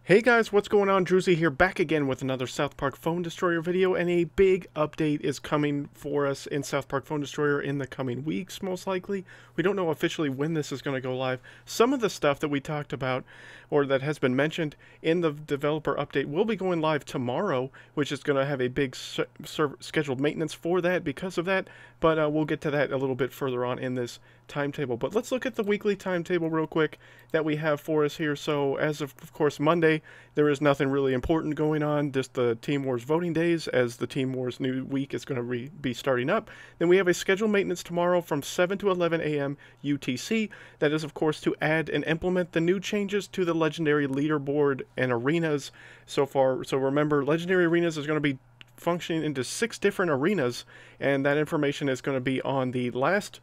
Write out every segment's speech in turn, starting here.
Hey guys, what's going on? Druzy here, back again with another South Park Phone Destroyer video, and a big update is coming for us in South Park Phone Destroyer in the coming weeks, most likely. We don't know officially when this is going to go live. Some of the stuff that we talked about, or that has been mentioned in the developer update, will be going live tomorrow, which is going to have a big scheduled maintenance for that because of that, but we'll get to that a little bit further on in this timetable. But let's look at the weekly timetable real quick that we have for us here. So as of course Monday, there is nothing really important going on, just the Team Wars voting days, as the Team Wars new week is going to be starting up. Then we have a scheduled maintenance tomorrow from 7 to 11 a.m. UTC. That is, of course, to add and implement the new changes to the Legendary Leaderboard and Arenas so far. So remember, Legendary Arenas is going to be functioning into 6 different arenas, and that information is going to be on the last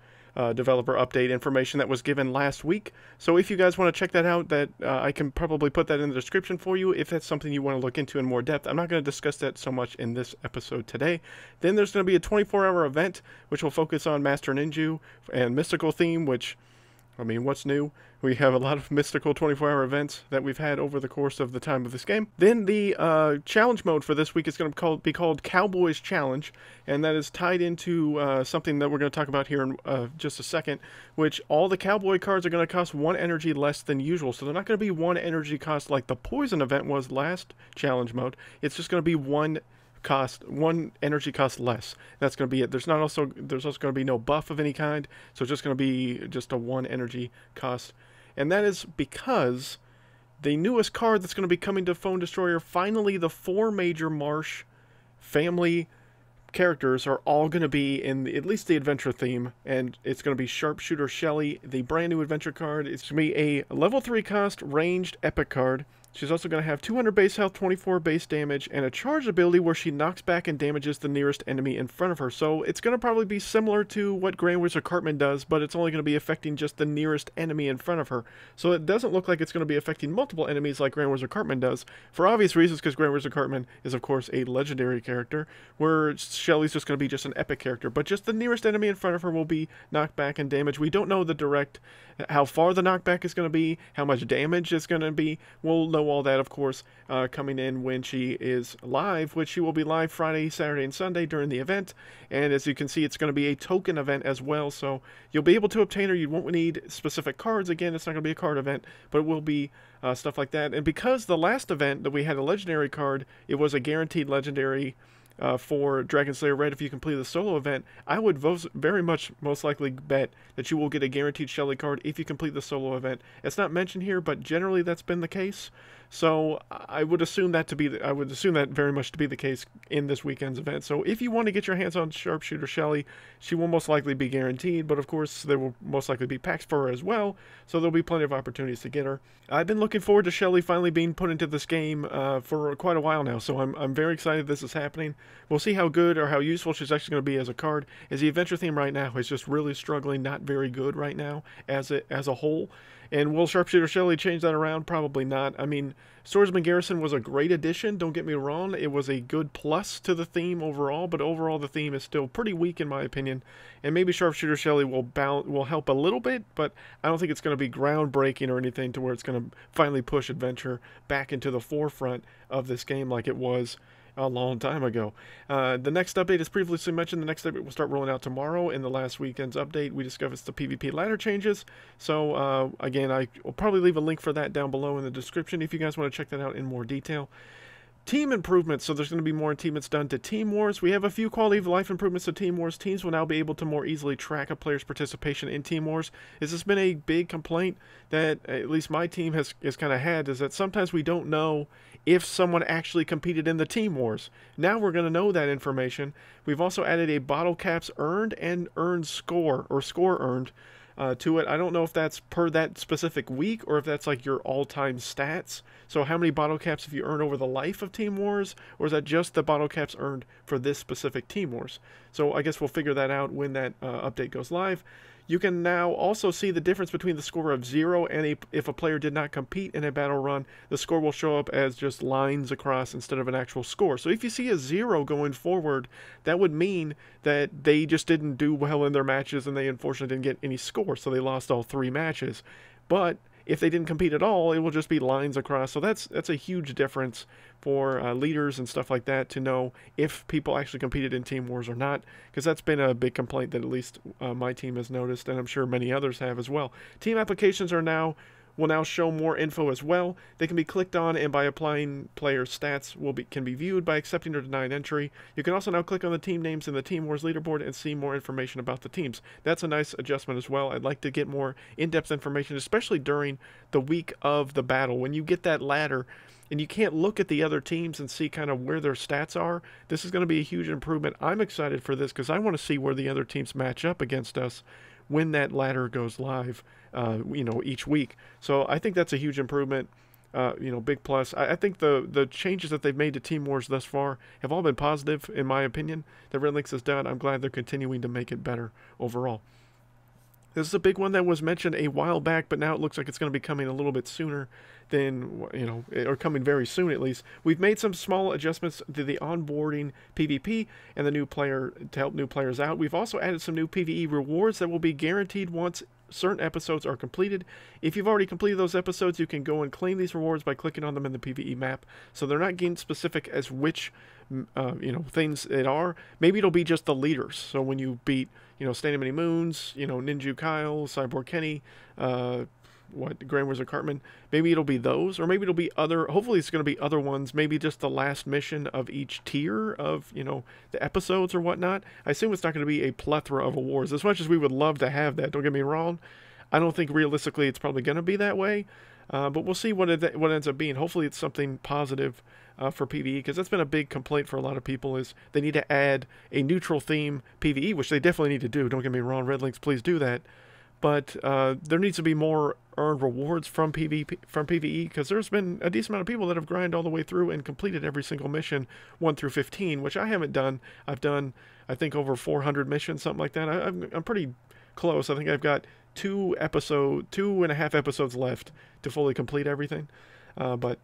developer update information that was given last week. So if you guys want to check that out, I can probably put that in the description for you if that's something you want to look into in more depth. I'm not going to discuss that so much in this episode today. Then there's going to be a 24-hour event which will focus on Master Ninja and mystical theme, which, I mean, what's new? We have a lot of mystical 24-hour events that we've had over the course of the time of this game. Then the challenge mode for this week is going to be called Cowboys Challenge, and that is tied into something that we're going to talk about here in just a second, which all the Cowboy cards are going to cost 1 energy less than usual. So they're not going to be 1 energy cost like the Poison event was last challenge mode. It's just going to be 1 energy cost less. That's going to be it. There's also going to be no buff of any kind, so it's just going to be just a 1 energy cost. And that is because the newest card that's going to be coming to Phone Destroyer, finally the 4 major Marsh family characters are all going to be in at least the adventure theme, and it's going to be Sharpshooter Shelly, the brand new adventure card. It's going to be a level 3 cost ranged epic card. She's also going to have 200 base health, 24 base damage, and a charged ability where she knocks back and damages the nearest enemy in front of her. So it's going to probably be similar to what Grand Wizard Cartman does, but it's only going to be affecting just the nearest enemy in front of her. So it doesn't look like it's going to be affecting multiple enemies like Grand Wizard Cartman does, for obvious reasons, because Grand Wizard Cartman is, of course, a legendary character, where Shelly's just going to be just an epic character. But just the nearest enemy in front of her will be knocked back and damaged. We don't know the direct, how far the knockback is going to be, how much damage it's going to be. We'll know all that, of course, coming in when she is live, which she will be live Friday, Saturday, and Sunday during the event. And as you can see, it's going to be a token event as well, so you'll be able to obtain her. You won't need specific cards. Again, it's not going to be a card event, but it will be stuff like that. And because the last event that we had a legendary card, it was a guaranteed legendary for Dragon Slayer Red. If you complete the solo event, I would very much most likely bet that you will get a guaranteed Shelly card if you complete the solo event. It's not mentioned here, but generally that's been the case. So I would assume that very much to be the case in this weekend's event. So if you want to get your hands on Sharpshooter Shelly, she will most likely be guaranteed, but of course there will most likely be packs for her as well, so there'll be plenty of opportunities to get her. I've been looking forward to Shelly finally being put into this game for quite a while now, so I'm very excited this is happening. We'll see how good or how useful she's actually going to be as a card, as the adventure theme right now is just really struggling, not very good right now as a whole. And will Sharpshooter Shelly change that around? Probably not. I mean, Swordsman Garrison was a great addition, don't get me wrong. It was a good plus to the theme overall, but overall the theme is still pretty weak in my opinion. And maybe Sharpshooter Shelly will help a little bit, but I don't think it's going to be groundbreaking or anything to where it's going to finally push adventure back into the forefront of this game like it was a long time ago. The next update, as previously mentioned, the next update will start rolling out tomorrow. In the last weekend's update, we discussed the PvP ladder changes. So again, I will probably leave a link for that down below in the description if you guys want to check that out in more detail. Team improvements, so there's going to be more improvements done to Team Wars. We have a few quality of life improvements to Team Wars. Teams will now be able to more easily track a player's participation in Team Wars. This has been a big complaint that at least my team has kind of had, is that sometimes we don't know if someone actually competed in the Team Wars. Now we're going to know that information. We've also added a bottle caps earned and earned score, or score earned, to it. I don't know if that's per that specific week or if that's like your all-time stats. So how many bottle caps have you earned over the life of Team Wars, or is that just the bottle caps earned for this specific Team Wars? So I guess we'll figure that out when that update goes live. You can now also see the difference between the score of 0 and if a player did not compete in a battle run, the score will show up as just lines across instead of an actual score. So if you see a 0 going forward, that would mean that they just didn't do well in their matches and they unfortunately didn't get any score, so they lost all 3 matches. But if they didn't compete at all, it will just be lines across. So that's a huge difference for leaders and stuff like that to know if people actually competed in Team Wars or not, because that's been a big complaint that at least my team has noticed, and I'm sure many others have as well. Team applications will now show more info as well. They can be clicked on, and by applying player stats can be viewed by accepting or denying entry. You can also now click on the team names in the Team Wars leaderboard and see more information about the teams. That's a nice adjustment as well. I'd like to get more in-depth information, especially during the week of the battle. When you get that ladder and you can't look at the other teams and see kind of where their stats are, this is going to be a huge improvement. I'm excited for this because I want to see where the other teams match up against us when that ladder goes live, each week. So I think that's a huge improvement, big plus. I think the changes that they've made to Team Wars thus far have all been positive, in my opinion, that Red Lynx has done. I'm glad they're continuing to make it better overall. This is a big one that was mentioned a while back, but now it looks like it's going to be coming a little bit sooner than, or coming very soon at least. We've made some small adjustments to the onboarding PvP and the new player to help new players out. We've also added some new PvE rewards that will be guaranteed once certain episodes are completed. If you've already completed those episodes, you can go and claim these rewards by clicking on them in the PvE map. So they're not game specific as which things it are. Maybe it'll be just the leaders. So when you beat, Standing Many Moons, Ninja Kyle, Cyborg Kenny, Grand Wizard Cartman, maybe it'll be those, or maybe it'll be other, hopefully it's going to be other ones, maybe just the last mission of each tier of, the episodes or whatnot. I assume it's not going to be a plethora of awards, as much as we would love to have that, don't get me wrong. I don't think realistically it's probably going to be that way, but we'll see what it ends up being. Hopefully it's something positive for PvE, because that's been a big complaint for a lot of people, is they need to add a neutral theme PvE, which they definitely need to do, don't get me wrong, Red Lynx, please do that. But there needs to be more earned rewards from PvE, because there's been a decent amount of people that have grinded all the way through and completed every single mission 1 through 15, which I haven't done. I've done, I think, over 400 missions, something like that. I'm pretty close. I think I've got 2.5 episodes left to fully complete everything. But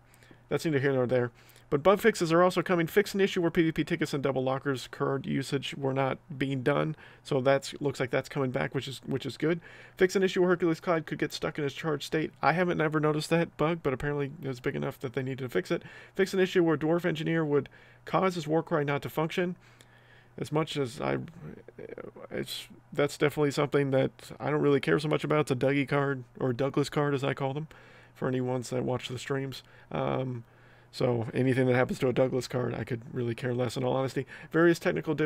that's neither here nor there. But bug fixes are also coming. Fix an issue where PvP tickets and double lockers card usage were not being done. So looks like that's coming back, which is good. Fix an issue where Hercules Clyde could get stuck in his charged state. I haven't ever noticed that bug, but apparently it was big enough that they needed to fix it. Fix an issue where Dwarf Engineer would cause his Warcry not to function. As much as that's definitely something that I don't really care so much about. It's a Dougie card, or Douglas card as I call them, for any ones that watch the streams. So anything that happens to a Douglas card, I could really care less, in all honesty. Various technical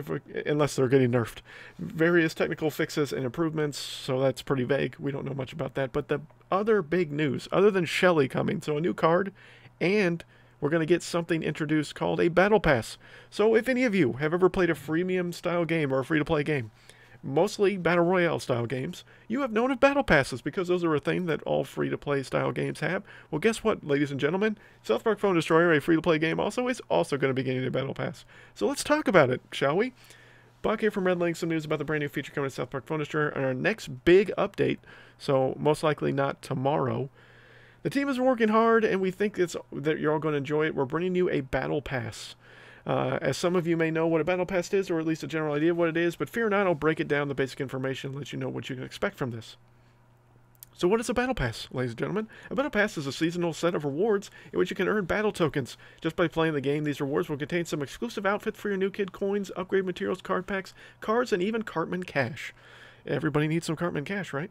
unless they're getting nerfed. Various technical fixes and improvements, so that's pretty vague. We don't know much about that. But the other big news, other than Shelly coming, so a new card, and we're going to get something introduced called a Battle Pass. So if any of you have ever played a freemium style game or a free-to-play game, mostly Battle Royale style games, you have known of Battle Passes, because those are a thing that all free-to-play style games have. Well, guess what, ladies and gentlemen? South Park Phone Destroyer, a free-to-play game is also going to be getting a Battle Pass. So let's talk about it, shall we? Buck here from Red Lynx, some news about the brand new feature coming to South Park Phone Destroyer and our next big update, so most likely not tomorrow. The team is working hard, and we think that you're all going to enjoy it. We're bringing you a Battle Pass. As some of you may know what a Battle Pass is, or at least a general idea of what it is, but fear not, I'll break it down, the basic information, let you know what you can expect from this. So what is a Battle Pass, ladies and gentlemen? A Battle Pass is a seasonal set of rewards in which you can earn battle tokens. Just by playing the game, these rewards will contain some exclusive outfits for your new kid, coins, upgrade materials, card packs, cards, and even Cartman cash. Everybody needs some Cartman cash, right?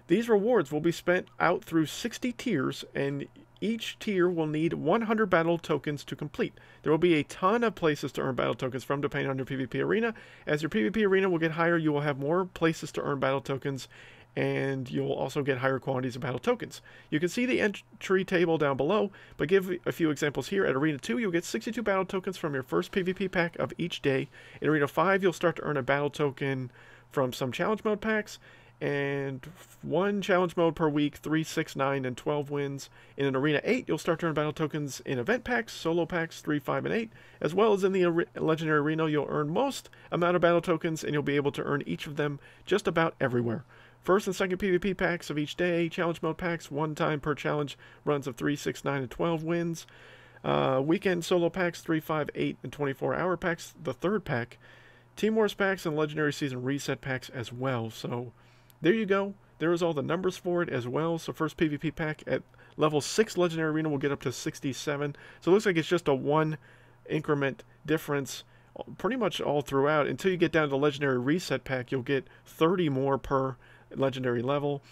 These rewards will be spent out through 60 tiers, and each tier will need 100 battle tokens to complete. There will be a ton of places to earn battle tokens from, depending on your PvP arena. As your PvP arena will get higher, you will have more places to earn battle tokens, and you'll also get higher quantities of battle tokens. You can see the entry table down below, but give a few examples here. At Arena 2, you'll get 62 battle tokens from your first PvP pack of each day. In Arena 5, you'll start to earn a battle token from some challenge mode packs, and 1 challenge mode per week, 3, 6, 9, and 12 wins. In an Arena 8, you'll start to earn battle tokens in event packs, solo packs 3, 5, and 8, as well as in the Legendary Arena. You'll earn most amount of battle tokens, and you'll be able to earn each of them just about everywhere. First and second PvP packs of each day, challenge mode packs, 1 time per challenge, runs of 3, 6, 9, and 12 wins. Weekend solo packs, 3, 5, 8, and 24-hour packs, the third pack. Team Wars packs and Legendary Season Reset packs as well, so there you go. there is all the numbers for it as well. So first PvP pack at level 6 Legendary Arena will get up to 67. So it looks like it's just a 1 increment difference pretty much all throughout. Until you get down to the Legendary Reset pack, you'll get 30 more per Legendary level.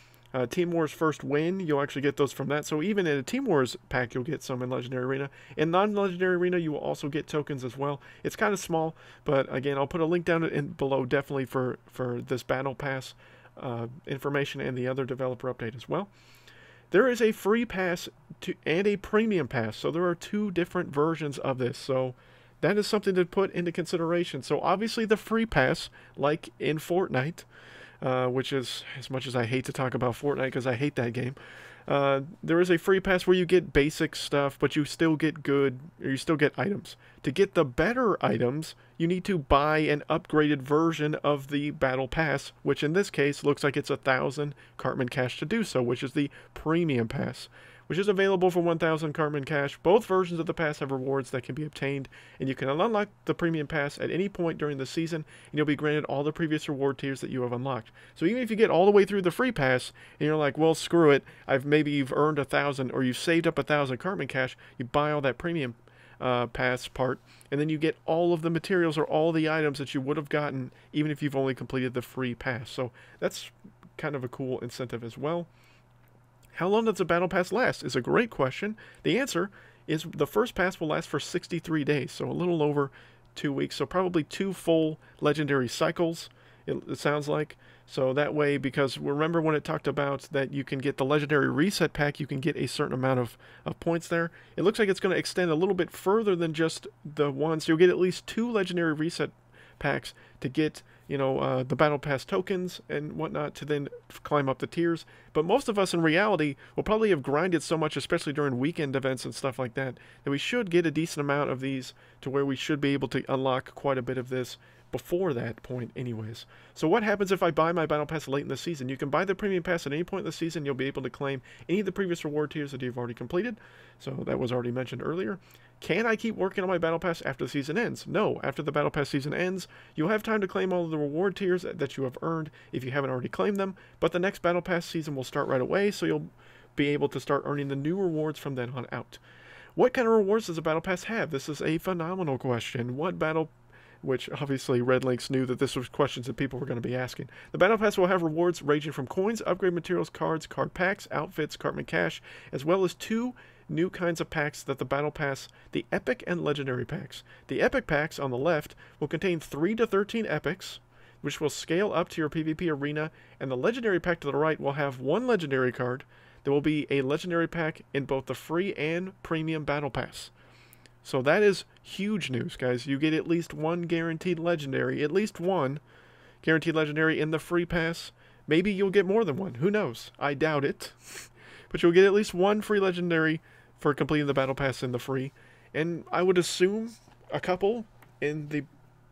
Team Wars first win, you'll actually get those from that. So even in a Team Wars pack, you'll get some in Legendary Arena. In non-Legendary Arena, you will also get tokens as well. It's kind of small, but again, I'll put a link down below definitely for this Battle Pass information and the other developer update as well. There is a free pass and a premium pass, so there are 2 different versions of this. So that is something to put into consideration. So obviously the free pass, like in Fortnite, which is, as much as I hate to talk about Fortnite because I hate that game, there is a free pass where you get basic stuff, but you still get you still get items. To get the better items, you need to buy an upgraded version of the Battle Pass, which in this case looks like it's 1,000 Cartman Cash to do so, which is the Premium Pass, which is available for 1,000 Cartman Cash. Both versions of the pass have rewards that can be obtained, and you can unlock the Premium Pass at any point during the season, and you'll be granted all the previous reward tiers that you have unlocked. So even if you get all the way through the free pass, and you're like, well, screw it, maybe you've earned 1,000, or you've saved up 1,000 Cartman Cash, you buy all that Premium pass part, and then you get all of the materials or all the items that you would have gotten even if you've only completed the free pass. So that's kind of a cool incentive as well. How long does the Battle Pass last is a great question. The answer is the first pass will last for 63 days, so a little over 2 weeks, so probably 2 full legendary cycles, it sounds like. So that way, because remember when it talked about that you can get the Legendary Reset Pack, you can get a certain amount of points there. It looks like it's going to extend a little bit further than just the one, so you'll get at least 2 Legendary Reset Packs to get, you know, the Battle Pass tokens and whatnot to then climb up the tiers. But most of us in reality will probably have grinded so much, especially during weekend events and stuff like that, that we should get a decent amount of these to where we should be able to unlock quite a bit of this before that point anyways. So what happens if I buy my Battle Pass late in the season? You can buy the Premium Pass at any point in the season. You'll be able to claim any of the previous reward tiers that you've already completed. So that was already mentioned earlier. Can I keep working on my Battle Pass after the season ends? No. After the Battle Pass season ends, you'll have time to claim all of the reward tiers that you have earned if you haven't already claimed them, but the next Battle Pass season will start right away, so you'll be able to start earning the new rewards from then on out. What kind of rewards does a Battle Pass have? This is a phenomenal question. Which obviously Red Links knew that this was questions that people were going to be asking. The Battle Pass will have rewards ranging from coins, upgrade materials, cards, card packs, outfits, Cartman Cash, as well as 2 new kinds of packs that the Battle Pass, the Epic and Legendary packs. The Epic packs on the left will contain 3 to 13 epics, which will scale up to your PvP arena, and the Legendary pack to the right will have 1 Legendary card. There will be a Legendary pack in both the free and premium Battle Pass. So that is huge news, guys. You get at least 1 guaranteed legendary, at least 1 guaranteed legendary in the free pass. Maybe you'll get more than 1. Who knows? I doubt it. But you'll get at least 1 free legendary for completing the Battle Pass in the free. And I would assume a couple in the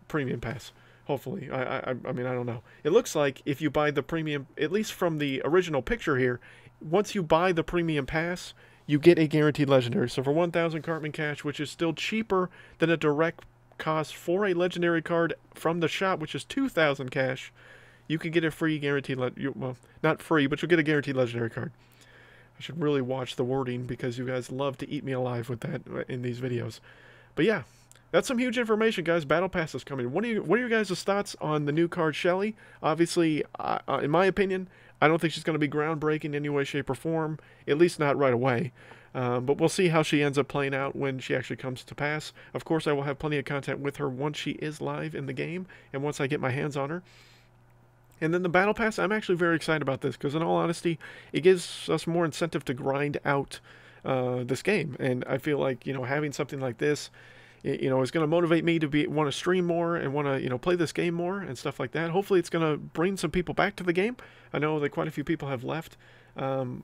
premium pass. Hopefully. I mean, I don't know. It looks like if you buy the premium, at least from the original picture here, once you buy the premium pass, you get a guaranteed legendary. So for 1,000 Cartman Cash, which is still cheaper than a direct cost for a legendary card from the shop, which is 2,000 cash, you can get a free guaranteed, well, not free, but you'll get a guaranteed legendary card. I should really watch the wording because you guys love to eat me alive with that in these videos. But yeah, that's some huge information, guys. Battle Pass is coming. What are your guys' thoughts on the new card, Shelly? Obviously, in my opinion, I don't think she's going to be groundbreaking in any way, shape, or form, at least not right away. But we'll see how she ends up playing out when she actually comes to pass. Of course, I will have plenty of content with her once she is live in the game and once I get my hands on her. And then the Battle Pass, I'm actually very excited about this because in all honesty, it gives us more incentive to grind out this game. And I feel like, you know, having something like this, you know, is going to motivate me to want to stream more and want to, you know, play this game more and stuff like that. Hopefully it's going to bring some people back to the game. I know that quite a few people have left.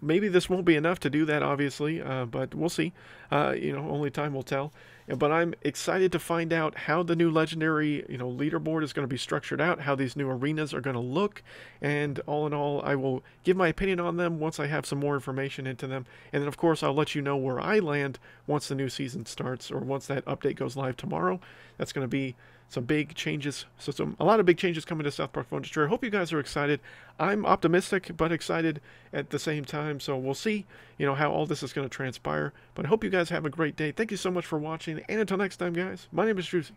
Maybe this won't be enough to do that, obviously, but we'll see. You know, only time will tell. But I'm excited to find out how the new legendary, leaderboard is going to be structured out, how these new arenas are going to look, and all in all, I will give my opinion on them once I have some more information into them. And then, of course, I'll let you know where I land once the new season starts, or once that update goes live tomorrow. That's going to be some big changes. So a lot of big changes coming to South Park Phone Destroyer. I hope you guys are excited. I'm optimistic, but excited at the same time. So we'll see, how all this is going to transpire. But I hope you guys have a great day. Thank you so much for watching. And until next time, guys, my name is Druzy.